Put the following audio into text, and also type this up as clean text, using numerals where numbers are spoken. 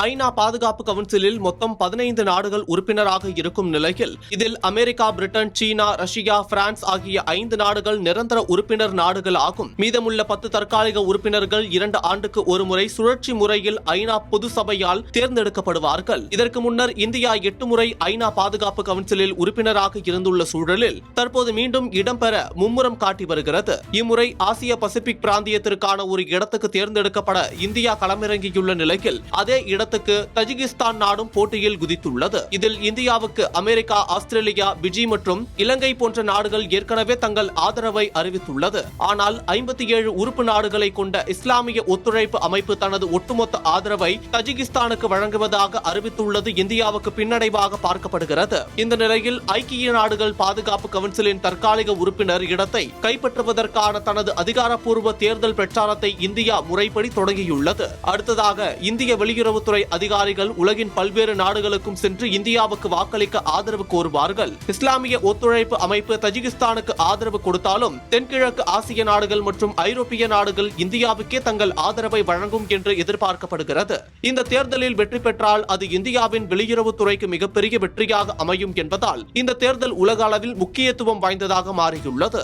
ஐநா பாதுகாப்பு கவுன்சிலில் மொத்தம் 15 நாடுகள் உறுப்பினராக இருக்கும் நிலையில் இதில் அமெரிக்கா, பிரிட்டன், சீனா, ரஷ்யா, பிரான்ஸ் ஆகிய 5 நாடுகள் நிரந்தர உறுப்பினர் நாடுகள் ஆகும். மீதமுள்ள 10 தற்காலிக உறுப்பினர்கள் 2 ஆண்டுக்கு ஒருமுறை சுழற்சி முறையில் ஐநா பொது சபையால் தேர்ந்தெடுக்கப்படுவார்கள். இதற்கு முன்னர் இந்தியா 8 முறை ஐநா பாதுகாப்பு கவுன்சிலில் உறுப்பினராக இருந்துள்ள சூழலில் தற்போது மீண்டும் இடம்பெற மும்முரம் காட்டி வருகிறது. இம்முறை ஆசிய பசிபிக் பிராந்தியத்திற்கான ஒரு இடத்துக்கு தேர்ந்தெடுக்கப்பட இந்தியா களமிறங்கியுள்ள நிலையில் அதே இடத்துக்கு தஜிகிஸ்தான் நாடும் போட்டியில் குதித்துள்ளது. இதில் இந்தியாவுக்கு அமெரிக்கா, ஆஸ்திரேலியா, பிஜி மற்றும் இலங்கை போன்ற நாடுகள் ஏற்கனவே தங்கள் ஆதரவை அறிவித்துள்ளது. ஆனால் 57 உறுப்பு நாடுகளை கொண்ட இஸ்லாமிய ஒத்துழைப்பு அமைப்பு தனது ஒட்டுமொத்த ஆதரவை தஜிகிஸ்தானுக்கு வழங்குவதாக அறிவித்துள்ளது இந்தியாவுக்கு பின்னடைவாக பார்க்கப்படுகிறது. இந்த நிலையில் ஐக்கிய நாடுகள் பாதுகாப்பு கவுன்சிலின் தற்காலிக உறுப்பினர் இடத்தை கைப்பற்றுவதற்கான தனது அதிகாரப்பூர்வ தேர்தல் பிரச்சாரத்தை இந்தியா முறைப்படி தொடங்கியுள்ளது. அடுத்ததாக இந்திய வெளியுறவுத்துறை அதிகாரிகள் உலகின் பல்வேறு நாடுகளுக்கும் சென்று இந்தியாவுக்கு வாக்களிக்க ஆதரவு கோருவார்கள். இஸ்லாமிய ஒத்துழைப்பு அமைப்பு தஜிகிஸ்தானுக்கு ஆதரவு கொடுத்தாலும் தென்கிழக்கு ஆசிய நாடுகள் மற்றும் ஐரோப்பிய நாடுகள் இந்தியாவுக்கே தங்கள் ஆதரவை வழங்கும் என்று எதிர்பார்க்கப்படுகிறது. இந்த தேர்தலில் வெற்றி பெற்றால் அது இந்தியாவின் வெளியுறவுத்துறைக்கு மிகப்பெரிய வெற்றியாக அமையும் என்பதால் இந்த தேர்தல் உலக அளவில் முக்கியத்துவம் வாய்ந்ததாக மாறியுள்ளது.